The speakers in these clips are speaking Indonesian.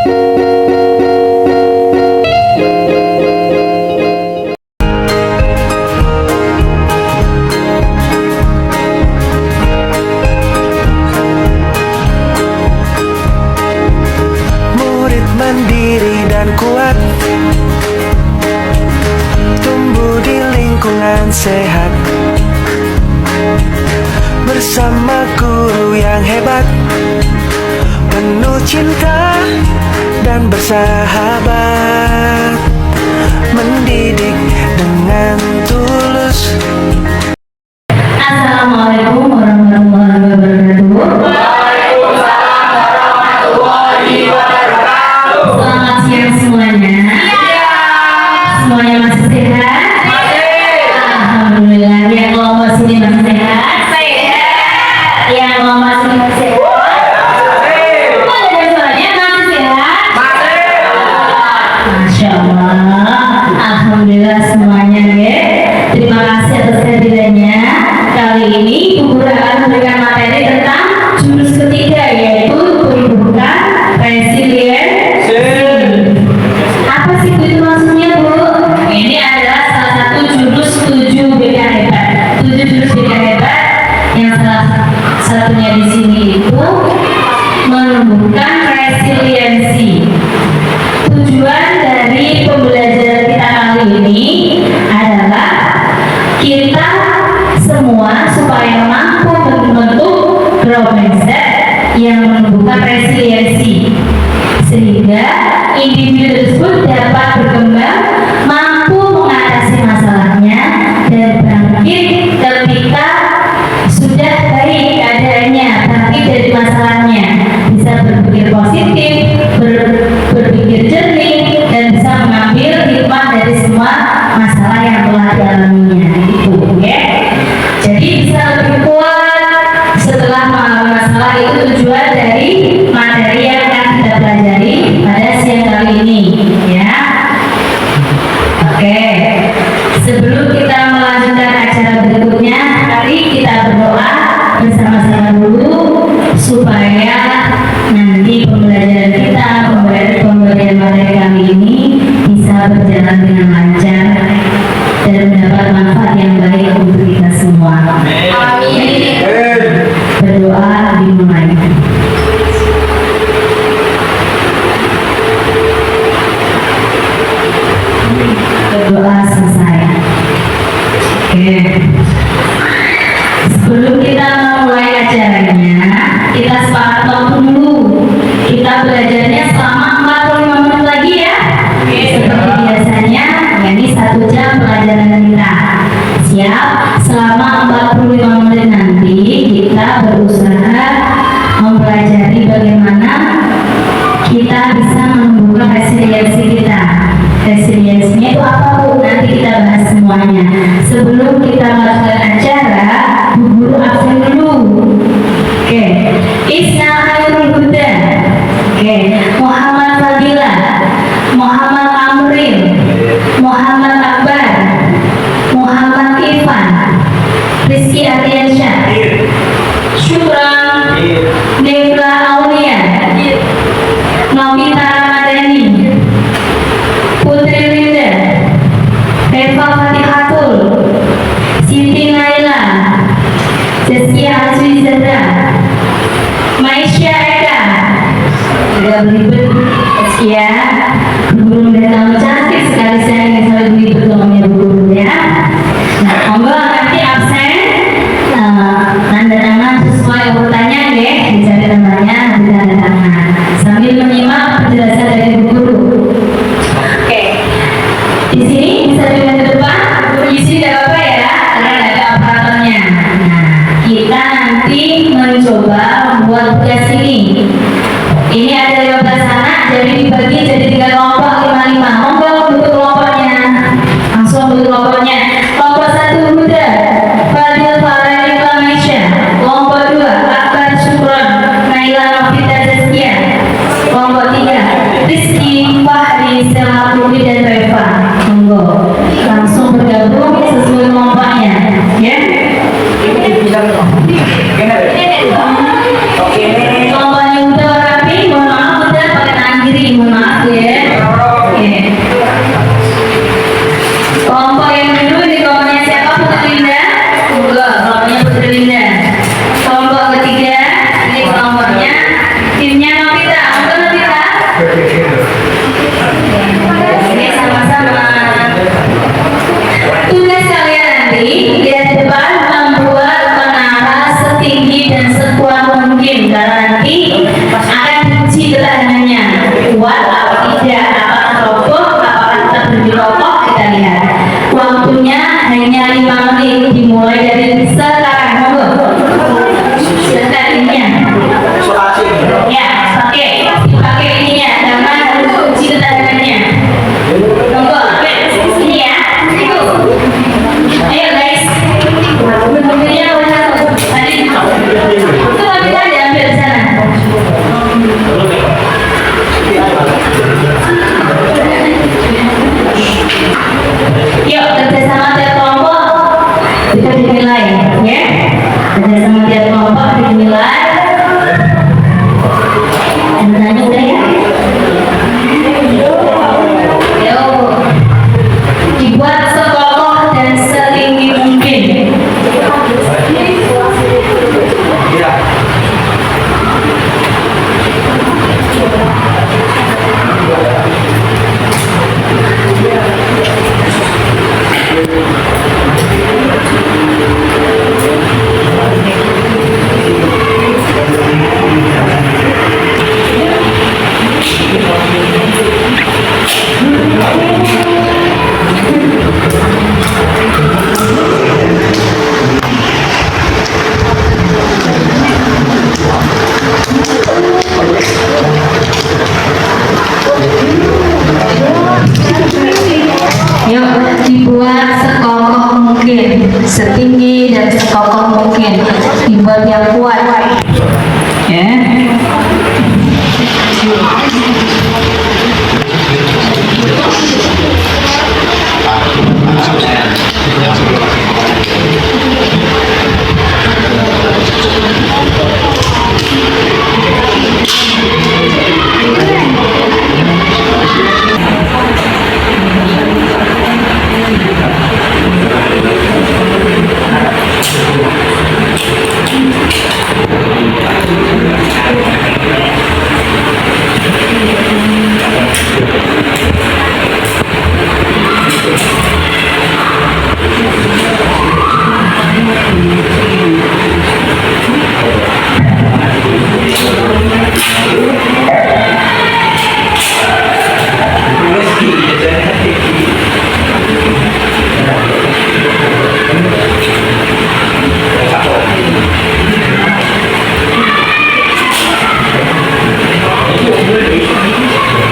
Murid mandiri dan kuat, tumbuh di lingkungan sehat, bersama guru yang hebat, penuh cinta dan bersahabat, mendidik dengan tulus. Assalamualaikum warahmatullahi wabarakatuh. Waalaikumsalam warahmatullahi wabarakatuh. Selamat siang semuanya. Semuanya masih sehat? Alhamdulillah. Yang kelompok sini masih sehat? Yang kelompok sini masih sehat? Suaranya masih sehat? Masya Allah. Alhamdulillah semuanya ya. Terima kasih atas kehadirannya. Kali ini Bu Guru akan memberikan materi tentang jurus ketiga, yaitu tumbuhkan resiliensi. Apa sih itu maksudnya, Bu? Ini adalah salah satu jurus 7 BK hebat. 7 jurus BK hebat yang salah satunya di sini itu menumbuhkan resiliensi. Tujuan dari pembelajaran kita kali ini adalah kita semua supaya mampu membentuk growth mindset yang menumbuhkan resiliensi, sehingga individu tersebut dapat berkembang, mampu mengatasi masalahnya, dan bangkit ketika sudah baik keadaannya, bangkit dari masalahnya, bisa berpikir positif, berpikir jernih, dan bisa mengambil hikmah dari semua masalah yang telah dialaminya. Itu, ya. Jadi bisa lebih kuat setelah mengalami masalah. Itu tujuan dari materi yang akan kita pelajari pada siang kali ini, ya. Oke. Sebelum kita melanjutkan acara berikutnya, mari kita berdoa bersama-sama dulu supaya nanti pembelajaran kita, pemberian materi kali ini bisa berjalan dengan lancar dan mendapat manfaat yang baik untuk kita semua. Amin. Berdoa dimulai. Berdoa selesai. Oke. Sebelum kita memulai acaranya, kita sepakat waktu dulu. Kita belajarnya selama 45 menit lagi ya. Seperti biasanya, ini 1 jam pelajaran kita. Siap? Selama 45 menit nanti kita berusaha mempelajari bagaimana kita bisa menumbuhkan resiliensi kita. Resiliensinya itu apa, Bu? Nanti kita bahas semuanya. Sebelum kita melakukan acara, Bu Guru absen dulu. Oke. Isna Khairul Huda. Oke. Muhammad Fadila, Muhammad Amril, Muhammad Akbar, Muhammad Irfan, Rizky Ardiansyah, Syukran, Nevla Aulia, Novita Ramadhani, Putri Linda, Eva Fatihatul, Siti Naila, Zaskia Azwi Zahra, Maisha Eka. Tidak beribet, Zaskia. Guru dan kamu cantik sekali, saya ingin selalu beribet ngomongnya Bu Guru, ya. Nah, monggo nanti absen, tanda tangan sesuai urutannya ya, dicatat namanya, nanti tanda tangan sambil menyimak penjelasan dari Bu Guru. Oke, di sini bisa juga ke depan, isi tidak apa-apa ya, karena ada aparaturnya. Nah, kita nanti mencoba membuat tugas ini. Ini ada 15 anak, jadi dibagi jadi 3 kelompok 5-5. Monggo bentuk kelompoknya, langsung bentuk kelompoknya. Kelompok 1 Huda, Fadil Farani Maisha. Kelompok 2 Akbar Syukron, Naila Novita Zaskia. Kelompok 3 Rizky Fahri Selma Putri dan Reva. Monggo langsung bergabung sesuai kelompoknya, ya. Kelompoknya udah rapi, mohon maaf udah pakai tangan kiri. kuat atau tidak, apakah roboh, apakah tetap berdiri kokoh, kita lihat. Waktunya hanya 5 menit, dimulai dari sekarang. Monggo. Silakan ininya. Ya, dipakai ininya, jangan kunci ketadangannya. Monggo, ini ya. Ayo guys. Bentuknya mana? Tadi itu tapi kan diambil di sana. Yuk kerjasama tiap kelompok kita dinilai, ya. Kerjasama tiap kelompok dinilai. Tanya udah ya. Yuk dibuat sekokoh dan setinggi mungkin. Yuk dibuat sekokoh mungkin, setinggi dan sekokoh mungkin, dibuat yang kuat, ya.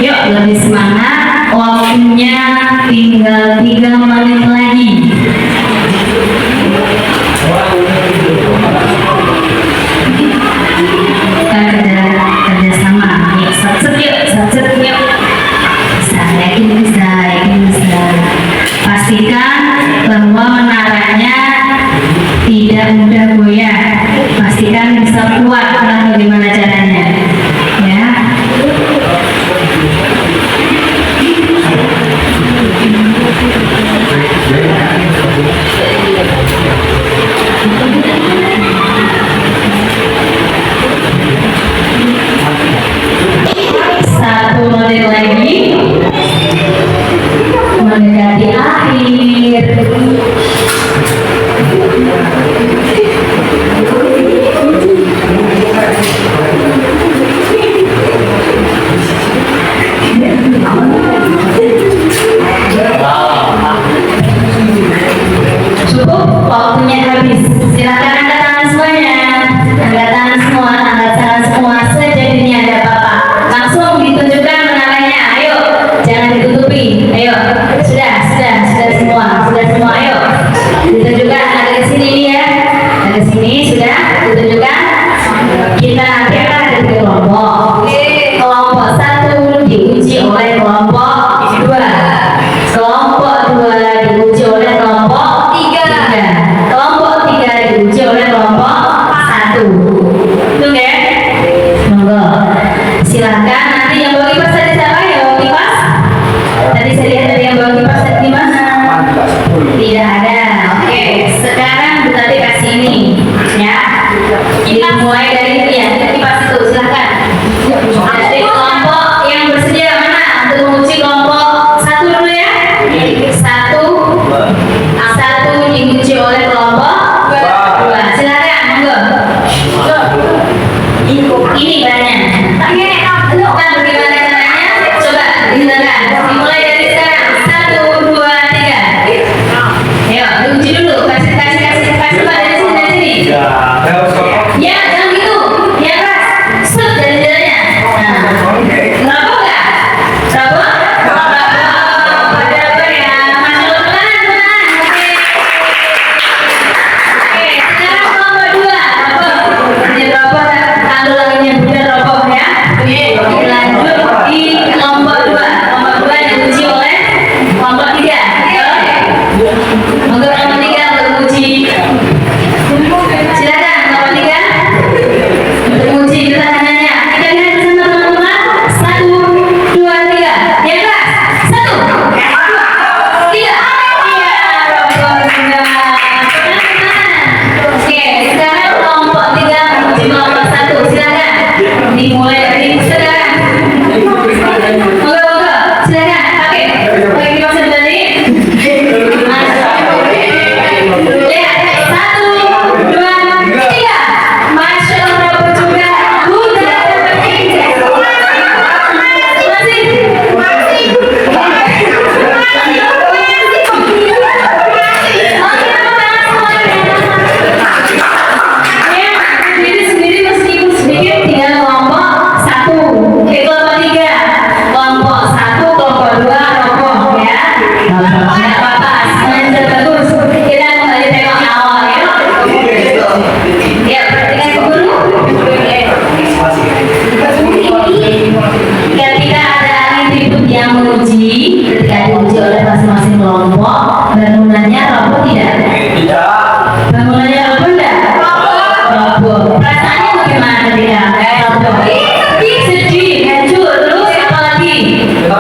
Yuk lebih semangat, waktunya tinggal 3 menit lagi. Kita kerjasama, yuk sat-set yuk. Yakin bisa. Pastikan bahwa menaranya tidak mudah goyah. Pastikan bisa kuat, bagaimana caranya, ya.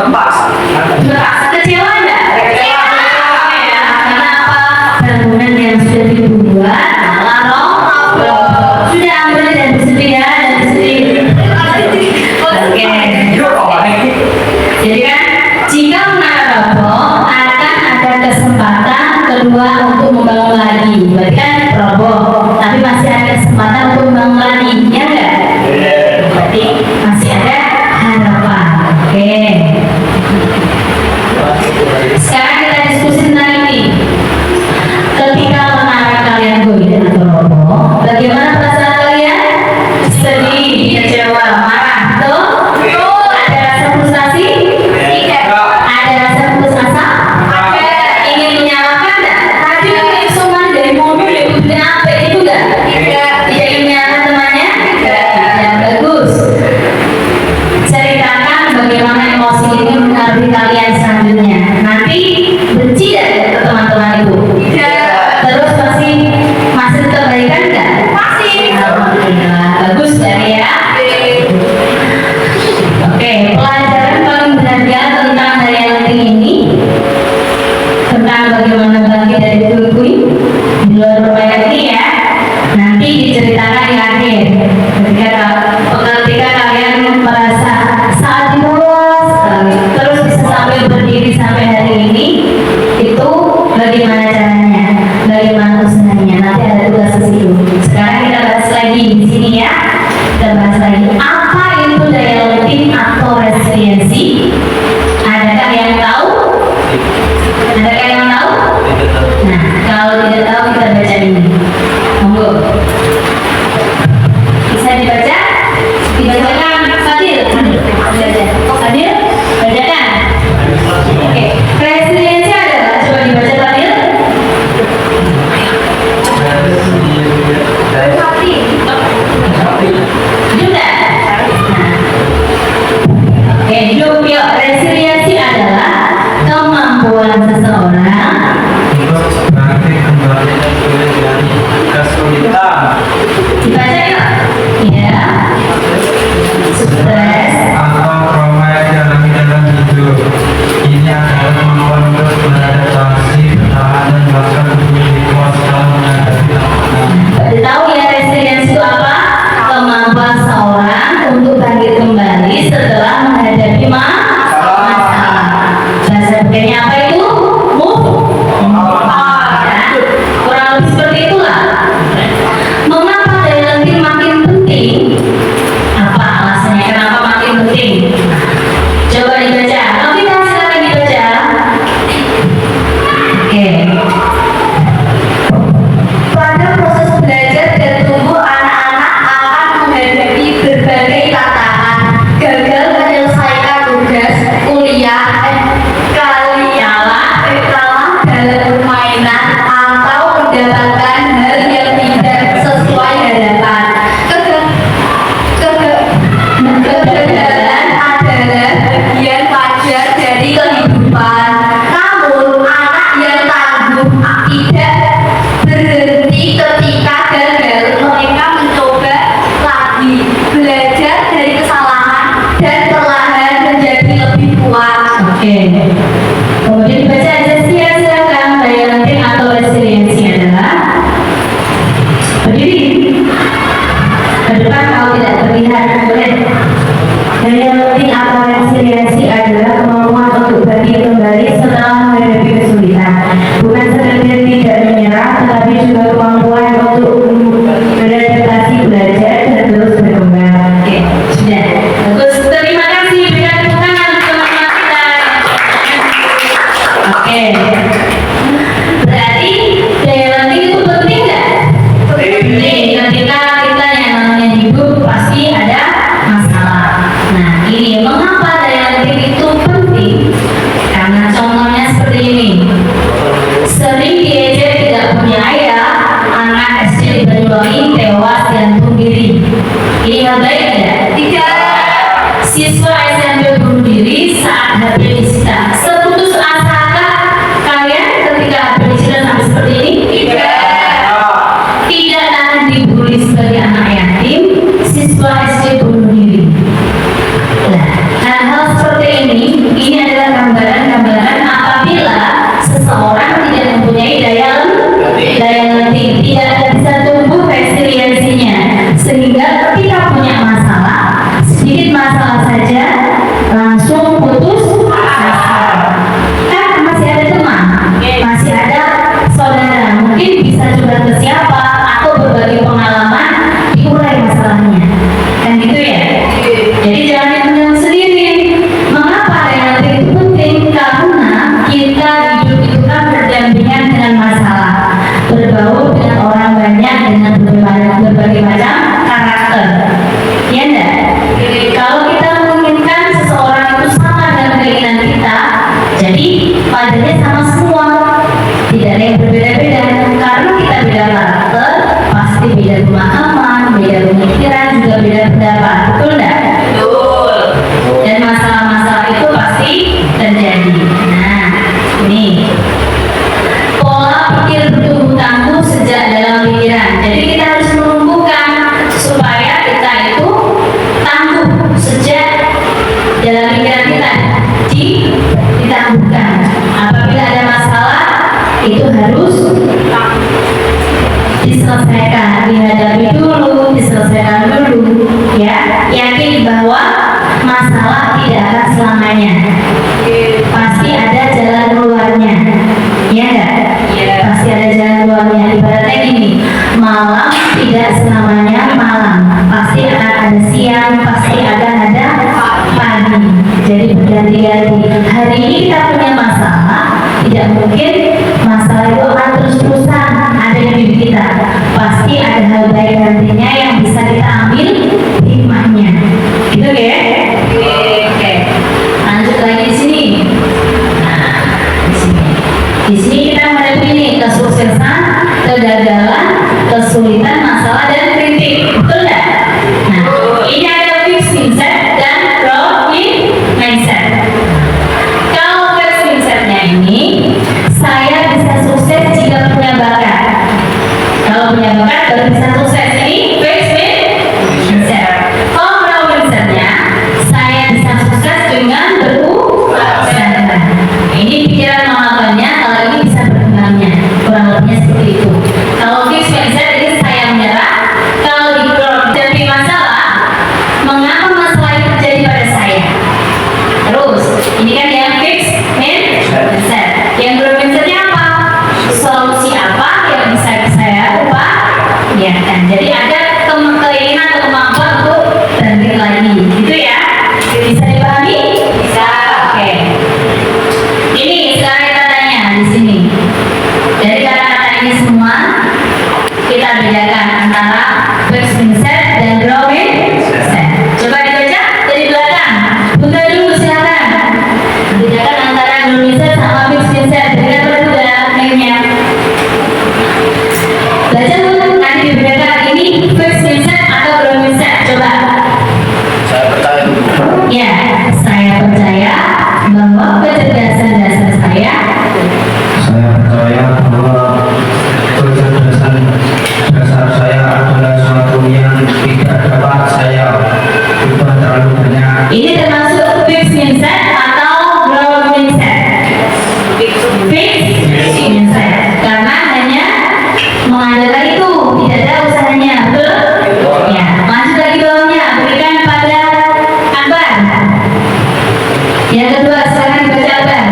terpaksa. Terpaksa kecewa enggak? Kecewa. Ya, karena apa? Bangunan yang sudah dibuat malah roboh. Sudah ambil dan bersedih ya, dan bersedih. Oke. Jadi kan jika menara roboh akan ada kesempatan kedua untuk membangun lagi. Berarti kan roboh, tapi masih ada kesempatan untuk membangun lagi, ya enggak? Berarti masih ada harapan. Oke. Sekarang kita diskusi tentang ini. Ketika menara kalian goyah atau roboh, bagaimana perasaan kalian? Sedih, kecewa, marah, betul? Ada rasa frustasi? Tidak. Ada rasa putus asa? Ada. Ingin menyalahkan nggak? Tadi ingin soman dari mobil ya bukti apa itu nggak? Tidak. Tidak ingin menyalahkan temannya? Tidak. Bagus. Ceritakan bagaimana emosi ini mengaruhi kalian selanjutnya. Nanti benci nggak ke teman-teman itu? Tidak. Terus masih terbaikan nggak? Masih. Alhamdulillah. Bagus dari ya. Oke, pelajaran paling berharga tentang daya lenting ini tentang bagaimana bangkit dari puing-puing di luar permainan ini ya. Nanti diceritakan di akhir. Ketika kalian merasa sangat puas sekali, terus bisa sampai berdiri sampai hari ini, itu bagaimana caranya, bagaimana usahanya. Nanti ada tugas di situ. Sekarang kita bahas lagi di sini ya. Kita bahas lagi apa itu daya lenting atau resiliensi. Adakah yang tahu? Adakah yang tahu? Nah, kalau tidak tahu kita baca ini. Monggo. Bisa dibaca? Dibacakan Fadil. Fadil, bacakan. Oke. Resiliensi adalah, coba dibaca Fadil. Juga. Oke, yuk. Resiliensi adalah kemampuan seseorang untuk bangkit kembali dari kesulitan dibaca yuk. Ya. Stres. atau trauma yang dialami dalam hidup. Ini adalah kemampuan untuk beradaptasi, bertahan, dan bahkan menjadi kuat setelah menghadapi tantangan. Berarti tahu ya resiliensi itu apa? Kemampuan seorang untuk bangkit kembali setelah menghadapi masalah. Bahasa bukannya apa itu? Move on. Ya. Kurang lebih seperti itulah. Mengapa daya lenting makin penting? Apa alasannya? Kenapa makin penting? Coba dibaca. Novita silakan dibaca. Oke. Pada proses belajar dan tumbuh, anak-anak akan menghadapi berbagai tantangan. Gagal menyelesaikan tugas kuliah, kalah dalam permainan, atau mendapatkan hal yang tidak sesuai harapan. Kegagalan adalah bagian wajar dari kehidupan. Namun, anak yang tangguh tidak berhenti ketika gagal. Mereka mencoba lagi, belajar dari kesalahan, dan perlahan menjadi lebih kuat. Oke. Kemudian dibaca Jessia silakan. Daya lenting atau resiliensi adalah berdiri ke depan kalau tidak terlihat. Boleh. Daya lenting atau resiliensi adalah kemampuan untuk bangkit kembali setelah menghadapi kesulitan. Bukan sekedar tidak menyerah, tetapi juga kemampuan untuk beradaptasi, belajar, dan terus berkembang. Oke, sudah. Bagus. Terima kasih. Berikan tepuk tangan untuk teman-teman kita. Oke. Berarti daya lenting itu penting nggak? Penting. Ketika kita yang namanya hidup pasti ada masalah. Nah, ini mengapa daya lenting itu penting? Karena contohnya seperti ini. Sering diejek tidak punya ayah, anak SD di Banyuwangi tewas gantung diri. Ini hal baik tidak? Tidak. Siswa SMP bunuh diri saat HP disita. Seputus asakah kalian ketika HP disita sampai seperti ini? Tidak. Tidak akan dibully sebagai anak yatim, siswa SD bunuh diri. Nah, hal-hal seperti ini ditangguhkan. Apabila ada masalah itu harus diselesaikan, dihadapi dulu, diselesaikan dulu, ya. Yakin bahwa masalah tidak akan selamanya, pasti ada jalan keluarnya, ya enggak? Pasti ada jalan keluarnya. Ibaratnya gini, malam tidak selamanya malam, pasti akan ada siang, pasti akan ada pagi. Jadi berganti-ganti. Hari ini kita punya masalah, tidak mungkin masalah itu akan terus-terusan ada di diri kita. Pasti ada hal baik nantinya yang bisa kita ambil hikmahnya. Gitu ya? Oke. Lanjut lagi di sini. Nah, di sini. Di sini kita menghadapi nih kesuksesan, kegagalan, kesulitan, masalah dan kritik. Betul nggak? Nah, ini ada fixed mindset dan growth mindset. Kalau fixed mindsetnya ini, saya bisa sukses jika punya bakat. Kalau punya bakat baru bisa sukses. Ini fixed mindset. Kalau growth mindsetnya, saya bisa sukses dengan berusaha. Ini pikiran melakukannya, kalau ini bisa berkembangnya. Kurang lebihnya seperti itu. Kalau fixed mindset ini saya menyerah. Kalau di growth jadi masalah, mengapa masalah itu terjadi pada saya? Terus, ini kan yang fixed mindset. Yang growth mindsetnya apa? Solusi apa yang bisa saya ubah? Ya kan. Jadi ada keinginan atau kemampuan untuk bangkit lagi. Gitu ya. Bisa dipahami? Bisa. Oke. Ini sekarang kita tanya di sini. Dari kata-kata ini semua kita bedakan antara fixed mindset dan growth mindset. Coba dibaca dari belakang. Bunda dulu silakan. Bedakan antara growth mindset sama fixed mindset. Berikan berdua name-nya. Baca dulu nanti dibedakan ini fixed mindset atau growth mindset. Coba. Saya percaya. Ya, saya percaya bahwa kecerdasan dasar saya percaya bahwa kecerdasan dasar saya adalah sesuatu yang tidak dapat saya ubah terlalu banyak. ini termasuk fixed mindset atau growth mindset? Fixed mindset, karena hanya mengandalkan itu, tidak ada usahanya, betul? Ya, lanjut lagi bawahnya, berikan pada Akbar. Yang kedua, silakan dibaca Akbar.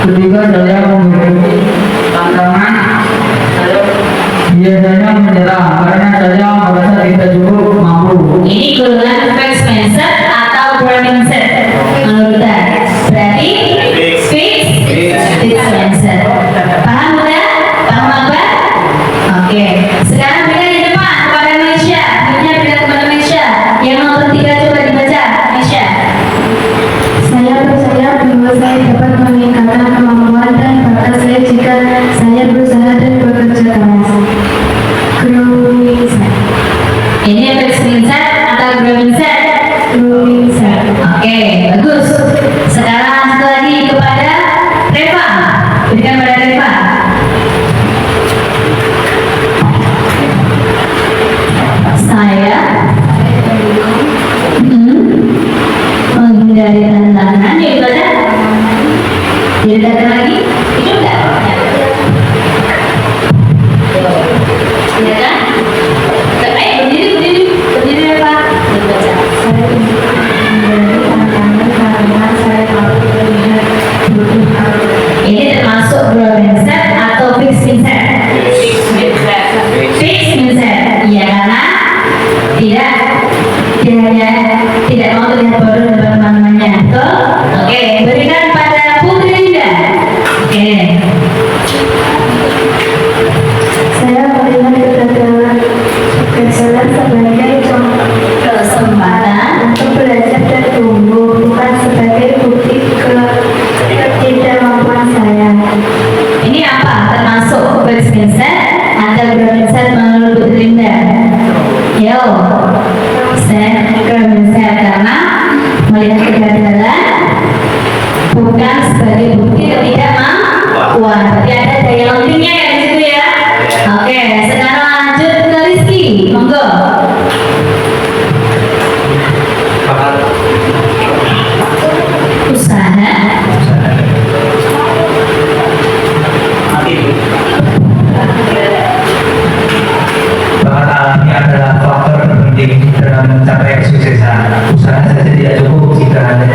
Ketika saya memiliki tantangan, saya biasanya menyerah karena saya merasa tidak cukup mampu. Ini golongan fixed mindset atau growth mindset menurut Anda? Berarti fixed mindset. Paham udah? Paham apa? Oke. Sekarang berikan di depan kepada Malaysia. Berikan kepada Malaysia. Yang nomor 3 coba dibaca, Malaysia. Saya percaya bahwa saya dapat meningkatkan kemampuan dan bakat saya jika saya berusaha dan bekerja keras. Growth mindset. Ini fixed mindset atau growth mindset? Growth mindset. Oke, bagus. Sekarang lanjut lagi kepada Reva. Berikan pada Reva. Saya menghindari tantangan. Ya, ibadah. Dibedakan lagi. Itu enggak? Ya kan? Ayo berdiri Reva. Dibaca. Saya menghindari tantangan karena saya mampu melihat kebutuhan. Ini termasuk growth mindset atau fixed mindset? Fixed mindset, ya, karena tidak mau terlihat bodoh dalam teman-temannya. Betul? Oke, berikan pada Putri Linda. Oke. Saya melihat kegagalan sebagai Kesempatan untuk belajar dan tumbuh, bukan sebagai bukti ketidakmampuan saya. ini apa? Termasuk fixed mindset atau growth mindset menurut Putri Linda? Yo, saya growth mindset karena melihat kegagalan bukan sebagai bukti ketidakmampuan. Berarti ada daya lebihnya ya di situ ya. Oke, sekarang lanjut ke Rizky. Monggo. mencapai kesuksesan. Usaha saja tidak cukup jika Anda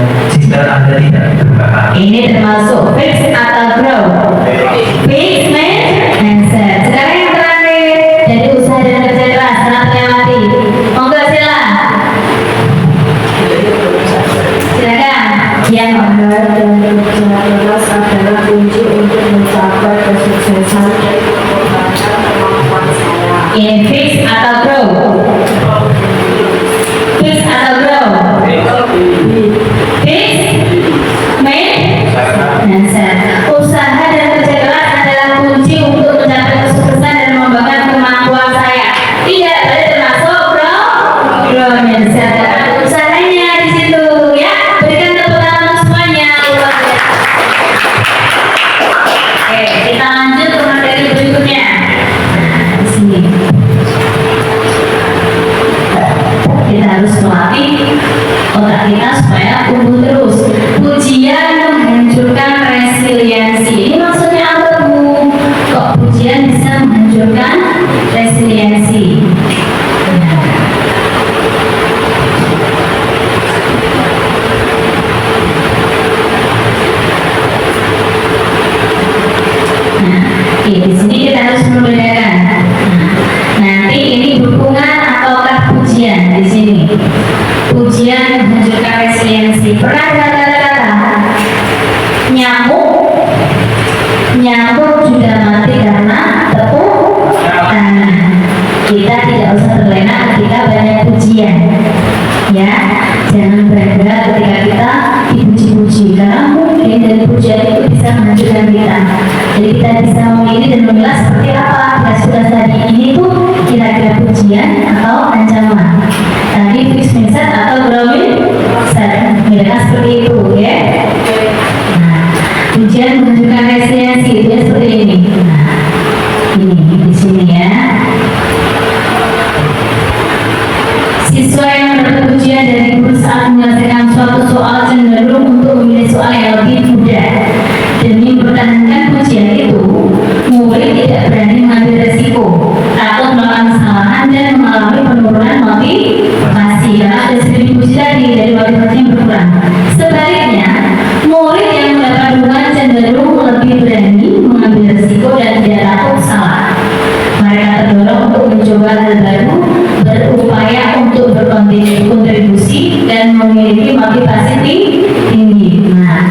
tidak berbakat. Ini termasuk fix atau grow? Fix, match, answer. Sekarang yang terakhir dari usaha dan kerja keras telah terlewati. Monggo silakan. Silakan. Yang Usaha dan kerja keras adalah kunci untuk mencapai kesuksesan dan mengembangkan kemampuan saya. ini fix atau grow? Fix atau grow? Fix, match, answer. Usaha dan kerja keras adalah kunci untuk mencapai kesuksesan dan mengembangkan kemampuan saya. Tidak boleh termasuk grow. Answer. Usahanya di situ ya. Berikan tepuk tangan untuk semuanya. Luar biasa. Oke, kita lanjut ke materi berikutnya. Nah, di sini kita harus melatih otak kita supaya tumbuh terus. Pujian menghancurkan resiliensi. Ini maksudnya apa, Bu? Kok pujian bisa menghancurkan resiliensi? Oke, di sini kita harus membedakan. Nanti ini dukungan ataukah pujian di sini. Pujian menghancurkan resiliensi. Pernah dengar kata-kata nyamuk sudah mati karena tepuk tangan. Kita tidak usah terlena ketika banyak pujian. Ya, jangan bangga ketika kita dipuji-puji karena mungkin dari pujian itu bisa menghancurkan kita. Jadi kita bisa memilih dan memilah seperti apa sudah tadi ini tuh kira-kira pujian atau ancaman. Tadi fix mindset atau growing set, mereka seperti itu, ya. Nah, pujian menunjukkan resiliensi itu seperti ini. Nah, ini di sini ya. Siswa yang mendapat pujian dari guru saat menyelesaikan suatu soal cenderung untuk memilih soal yang lebih mudah. Demi mempertahankan pujian itu, murid tidak berani mengambil resiko, takut melakukan kesalahan dan mengalami penurunan motivasi. Karena ada sering dipuji tadi dari motivasinya berkurang. Sebaliknya, murid yang mendapat dukungan cenderung lebih berani mengambil resiko dan tidak takut salah. Mereka terdorong untuk mencoba hal baru, berupaya untuk berkontribusi dan memiliki motivasi tinggi. Nah,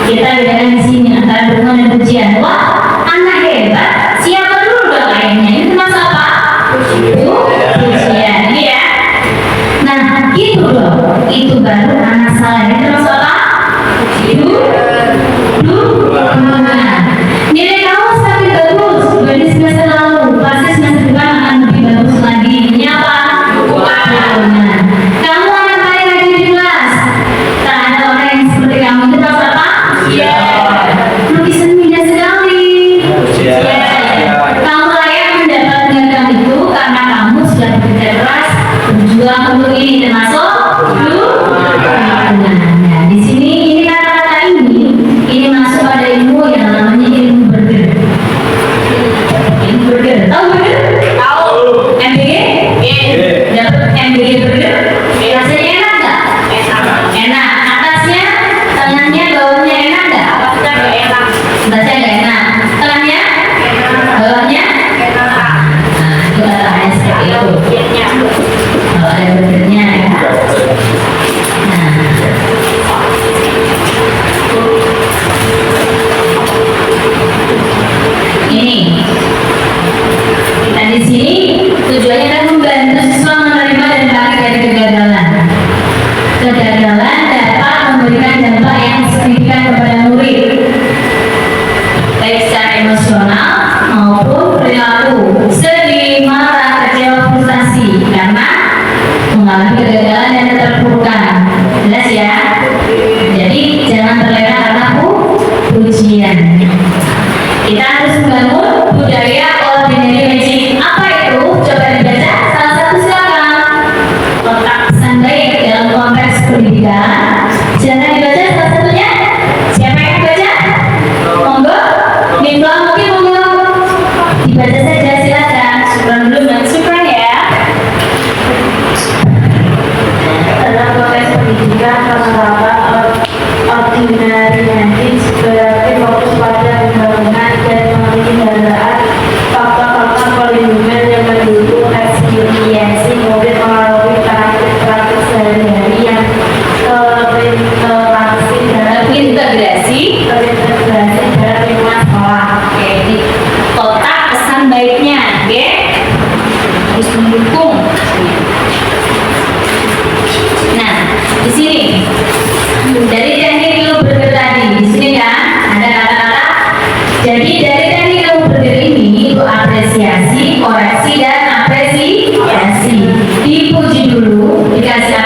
kita bedakan di sini antara dukungan dan pujian. Wah, anak hebat. Siapa dulu dong kayaknya? Ini termasuk apa? Pujian, ya. Nah, gitu dong. Itu baru anak salah. Ini termasuk apa? Dukungan. Nilai kamu semakin bagus dibanding semester lalu. Pasti semester depan akan lebih bagus lagi. Ini apa? Dukungan. Kamu anak paling rajin di kelas. Tak ada orang yang seperti kamu. Itu termasuk apa? Iya. Lukisan indah sekali. Iya. Kamu layak mendapat penghargaan itu karena kamu sudah bekerja keras berjuang untuk ini, termasuk dukungan. Nah, di sini ini kata-kata ini masuk pada ilmu yang namanya ilmu burger. Ilmu burger, tahu burger? Tahu. MBG? Dapat MBG burger? Rasanya enak nggak? Enak. Atasnya, tengahnya, bawahnya enak nggak? Atasnya nggak enak. Atasnya nggak enak. Tengahnya? Bawahnya? Nah, itu kata-katanya seperti itu. Kalau ada burgernya ya. Nah, ini kita di sini tujuannya kan membantu siswa menerima dan bangkit dari kegagalan. Kegagalan dapat memberikan dampak yang signifikan kepada murid, baik secara emosional maupun perilaku, sedih, marah, kecewa, frustasi karena mengalami kegagalan dan keterpurukan. Jelas ya? Jadi jangan terlena karena pujian. Kita harus membangun budaya ordinary magic. Apa itu? Coba dibaca. Salah satu silakan. Kotak pesan baik dalam konteks pendidikan. Silakan dibaca salah satunya. Siapa yang dibaca? Monggo. Minggu mungkin monggo. Dibaca saja silakan. Syukran dulu, syukran ya.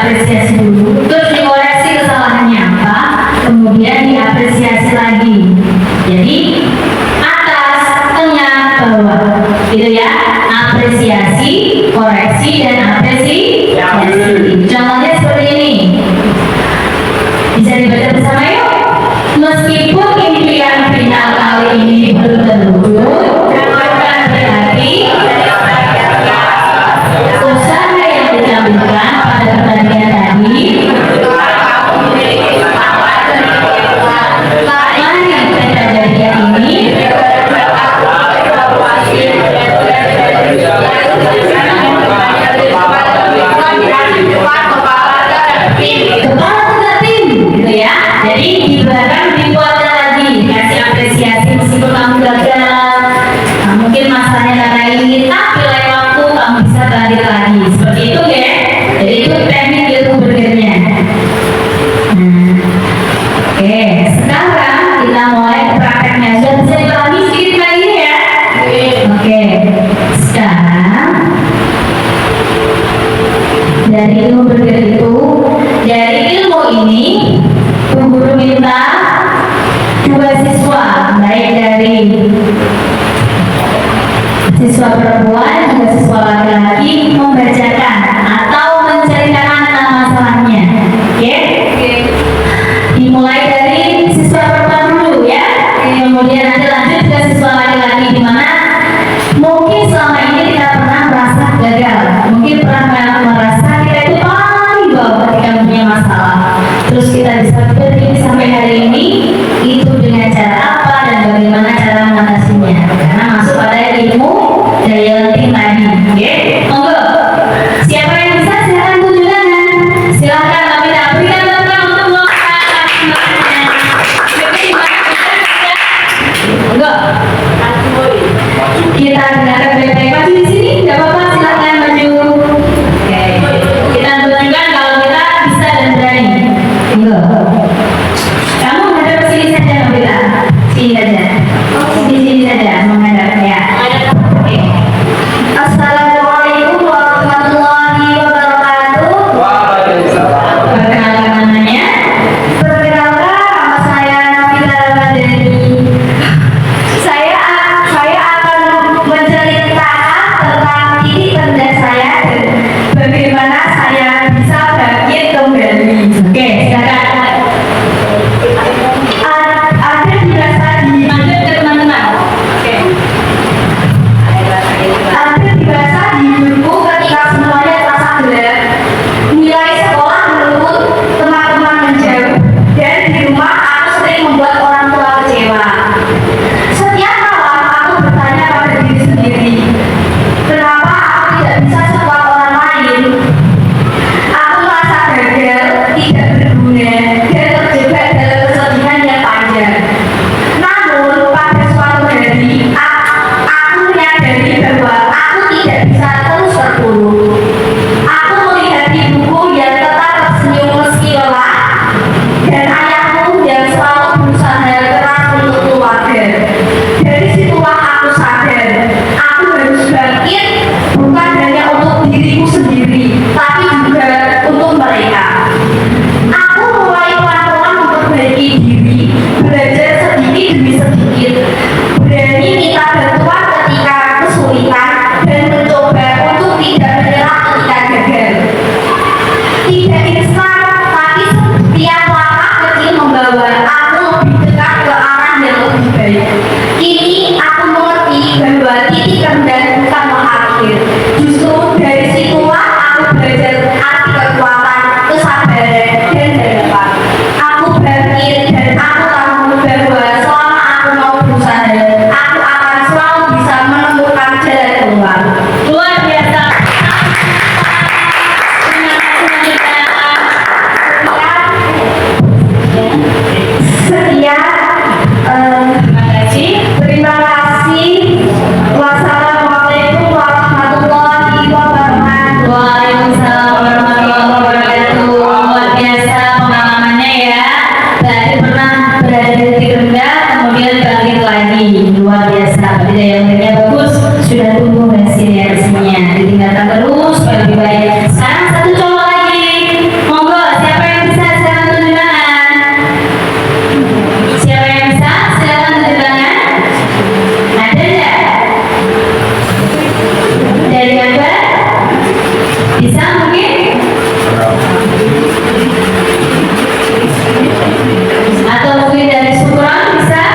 diapresiasi dulu, terus dikoreksi kesalahannya apa, kemudian diapresiasi lagi. Jadi atas, tengah, bawah, gitu ya. Apresiasi, koreksi, dan apresiasi. Contohnya seperti ini. Bisa dibaca bersama yuk. Meskipun impian final kali ini belum terwujud, bukan berarti usaha yang ditampilkan pada pertandingan tadi. Mari kita jadikan ini kepala tim, gitu ya. Jadi di belakang dikuatkan lagi, kasih apresiasi meskipun kamu gagal. Nah, mungkin masanya karena ini, tapi lain waktu kamu bisa balik lagi. Seperti itu ya. Jadi itu teknik ilmu berpikirnya. Oke, sekarang kita mulai ke prakteknya. Sudah bisa dipahami sedikit kali ini ya? Oke, sekarang dari ilmu berpikir itu, dari ilmu ini Bu Guru minta dua siswa, baik dari siswa perempuan juga siswa laki-laki, membacakan atau menceritakan tentang masalahnya. Oke? Dimulai dari siswa perempuan dulu ya, kemudian nanti lanjut ke siswa laki-laki, di mana mungkin selama ini kita pernah merasa gagal, mungkin pernah merasa kita itu paling bawah ketika punya masalah. Terus kita bisa berdiri sampai hari ini itu dengan cara apa dan bagaimana cara mengatasinya, karena masuk pada ilmu daya lenting tadi. Oke, monggo. Siapa yang bisa silakan tunjuk tangan. Silakan kami berikan tepuk untuk melakukan monggo. Kita dengarkan baik-baik, maju di sini, nggak apa-apa, silakan maju. Oke, kita tunjukkan kalau kita bisa dan berani. Monggo. Kamu menghadap ke sini saja, Nabila. Sini saja. Di sini saja menghadap ya. Oke. Assalamualaikum warahmatullahi wabarakatuh. Perkenalkan namanya. Perkenalkan, nama saya Nabila Ramadhani. Saya akan menceritakan tentang titik terendah saya dan bagaimana saya bisa bangkit kembali. Oke, silakan. Ada dirasa di Lanjut ke teman-teman. Oke. Ada dirasa di hidupku ketika semuanya terasa gelap. Nilai sekolah menurun, teman-teman menjauh, dan di rumah aku sering membuat orang tua kecewa. Setiap malam aku bertanya pada diri sendiri, kenapa aku tidak bisa sekuat orang lain? Aku merasa gagal, tidak berguna, dan terjebak dalam kesedihan yang panjang. Namun pada suatu hari, aku menyadari bahwa aku tidak bisa terus terpuruk. Aku melihat ibuku yang tetap tersenyum meski lelah, dan ayahku yang selalu berusaha keras untuk keluarga. Dari situlah aku sadar, aku harus bangkit bukan hanya untuk diriku sendiri, tapi juga untuk mereka. Aku mulai pelan-pelan memperbaiki diri, belajar sedikit demi sedikit, berani minta bantuan ketika kesulitan, dan mencoba untuk tidak menyerah ketika gagal. Tidak instan, tapi setiap langkah kecil membawa aku lebih dekat ke arah yang lebih baik. Kini aku mengerti bahwa titik terendah bukanlah akhir. Justru dari situlah aku belajar arti kekuatan, kesabaran, dan harapan. Aku bangkit dan aku tahu bahwa selama aku mau berusaha, aku akan selalu bisa menemukan jalan keluar. Luar biasa. Terima kasih Nabila. Atau mungkin dari syukuran bisa?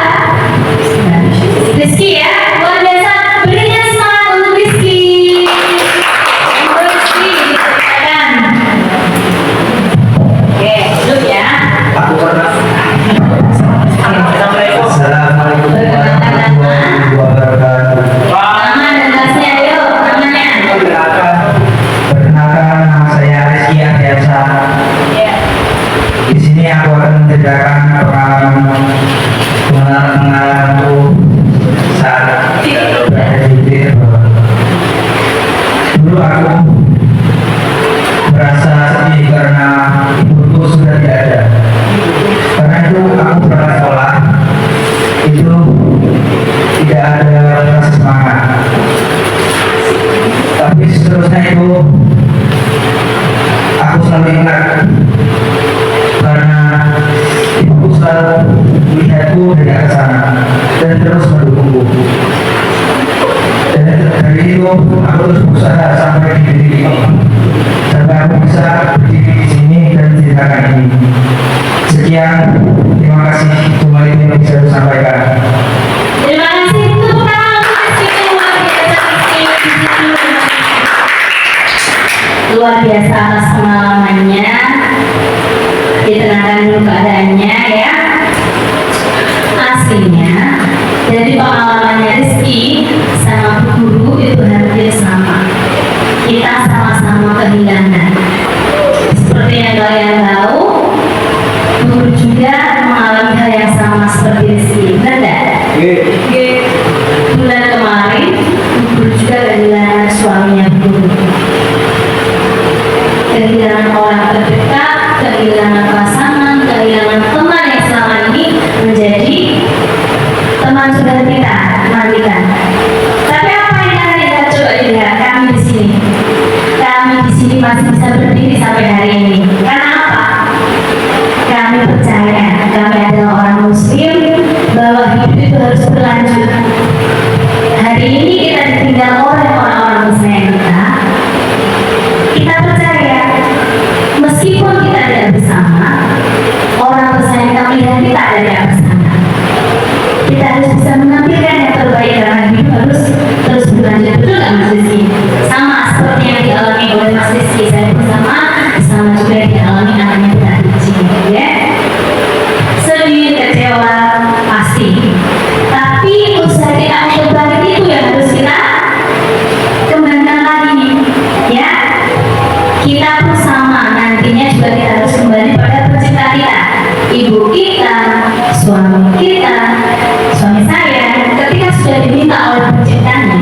Rizky ya, luar biasa. Berikan semangat untuk Rizky. Untuk Rizky, silakan. Oke, duduk ya. Aku pernah. Assalamualaikum. Assalamualaikum warahmatullahi wabarakatuh. Nama dan kelasnya, ayo, namanya. Perkenalkan, nama saya Rizky Ardiansa. Ya. Di sini aku akan menceritakan pengalamanku saat berada di Cirebon. Dulu aku merasa sedih karena ibuku sudah tidak ada. Karena itu aku berangkat sekolah itu tidak ada rasa semangat. Tapi seterusnya itu aku selalu ingat karena ibuku selalu melihatku dari arah sana dan terus mendukungku. Dan dari itu aku terus berusaha sampai di titik ini, sampai aku bisa berdiri di sini dan menceritakan ini. Sekian, terima kasih. Cuma itu yang bisa saya sampaikan. Terima kasih. Tepuk tangan untuk Rizky, luar biasa Rizky. Luar biasa atas pengalamannya. Ditenangkan dulu keadaannya ya. Aslinya dari pengalamannya Rizky sama guru itu hampir sama. Kita sama-sama kehilangan. Seperti yang kalian tahu, guru juga mengalami hal yang sama seperti Rizky. Benar nggak? Bulan kemarin, guru juga kehilangan suaminya guru. Kehilangan orang terdekat, kehilangan pasangan, kehilangan teman yang selama ini menjadi teman saudara kita, teman kita. Tapi apa yang kalian coba lihat kami di sini? Kami di sini masih bisa berdiri sampai hari ini. Karena apa? Kami percaya kami adalah orang Muslim bahwa hidup itu harus berlanjut. Hari ini kita ditinggal oleh orang-orang Muslim kita. Kita percaya meskipun kita tidak bersama, orang tersayang kami dan kita ada di atas sana. Kita harus bisa menampilkan yang terbaik karena hidup harus terus berlanjut. Betul nggak Mas Rizky? Sama seperti yang dialami oleh Mas Rizky, saya pun sama juga dialami anaknya kita di sini, ya. Sedih, kecewa, pasti. Tapi usaha kita untuk balik itu yang harus kita kembangkan lagi, ya. Kita pun sama, nantinya juga kita harus kembali pada pencipta kita, ibu kita, suami saya. Ketika sudah diminta oleh penciptanya,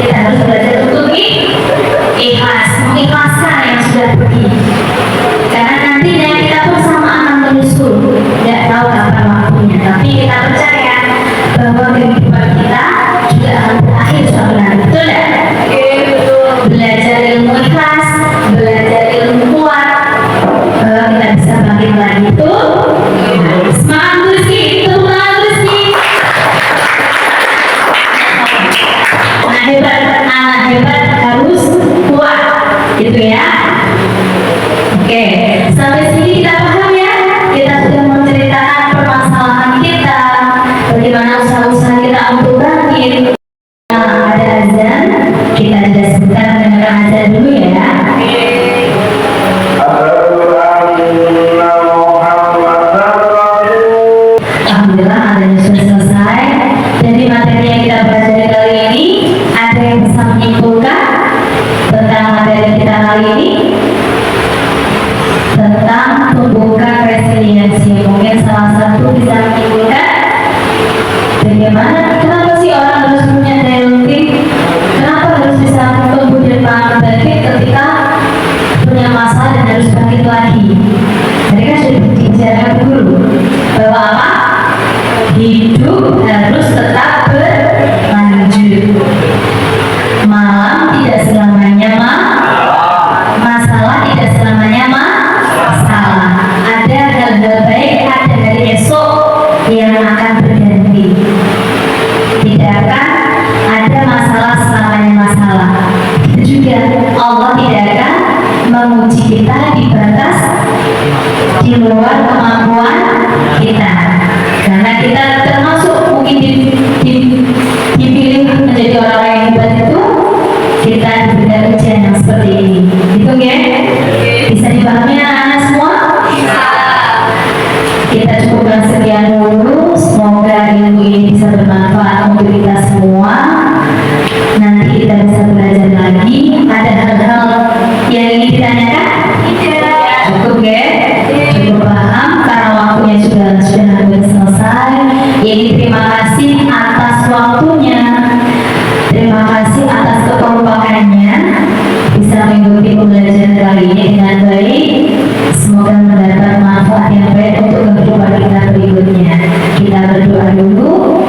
kita harus belajar untuk ikhlas, mengikhlaskan yang sudah pergi. Karena nantinya kita pun sama akan menyusul, tidak tahu kapan waktunya. Tapi kita percaya bahwa kehidupan kita juga akan berakhir suatu hari. Betul tidak? Belajar ilmu ikhlas, belajar ilmu kuat, bahwa kita bisa bangkit lagi. Itu semangat Rizky, semangat Rizky. Anak hebat harus kuat, gitu ya. Oke, sampai sini kita paham ya. Kita sudah menceritakan permasalahan kita, bagaimana usaha-usaha kita untuk bangkit. Ada azan, kita tidak sebentar mendengarkan azan dulu ya. Alhamdulillah adanya sudah selesai. Jadi materi yang kita pelajari kali ini, ada yang bisa menyimpulkan tentang materi kita kali ini tentang pembukaan resiliensi. Mungkin salah satu bisa menyimpulkan bagaimana, kenapa sih orang harus punya daya lebih, kenapa harus bisa kemudian bangkit ketika punya masalah dan harus bangkit lagi. Mereka sudah bicara dulu bahwa apa? Hidup harus tetap berlanjut. Malam tidak selamanya masalah tidak selamanya masalah. Ada hal-hal baik, ada hari esok yang akan berganti. Tidak akan ada masalah selamanya masalah. Itu juga Allah tidak akan menguji kita di batas di luar kemampuan kita. Karena kita termasuk mungkin dipilih menjadi orang yang hebat itu, kita diberi ujian yang seperti ini. Gitu ya? Bisa dipahami anak-anak semua? Kita cukupkan sekian dulu. Semoga ilmu ini bisa bermanfaat untuk kita semua. Nanti kita bisa belajar lagi. Ada hal-hal yang ingin ditanyakan? Cukup ya? Cukup paham karena waktunya sudah hampir selesai. Jadi terima kasih atas waktunya. Terima kasih atas kekompakannya bisa mengikuti pembelajaran kali ini dengan baik. Semoga mendapat manfaat yang baik untuk kehidupan kita berikutnya. Kita berdoa dulu.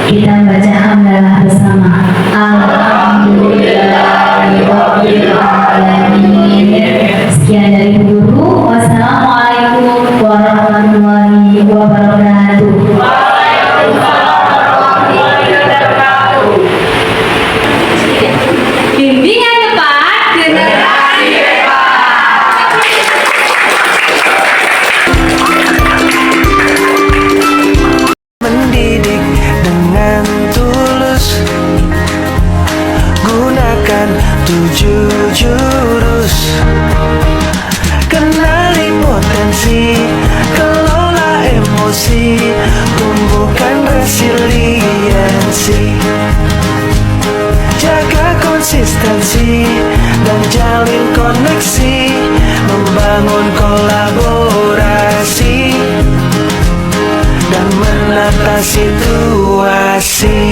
Kita baca hamdalah bersama. Alhamdulillahirobbilalamin. Sekian dari guru. Wassalamualaikum warahmatullahi wabarakatuh. Bimbingan depan generasi mendidik dengan tulus, gunakan 7 jurus, kenali potensi, kelola emosi, tumbuhkan resiliensi, jaga konsistensi dan jalin koneksi, membangun kolaborasi dan menata situasi.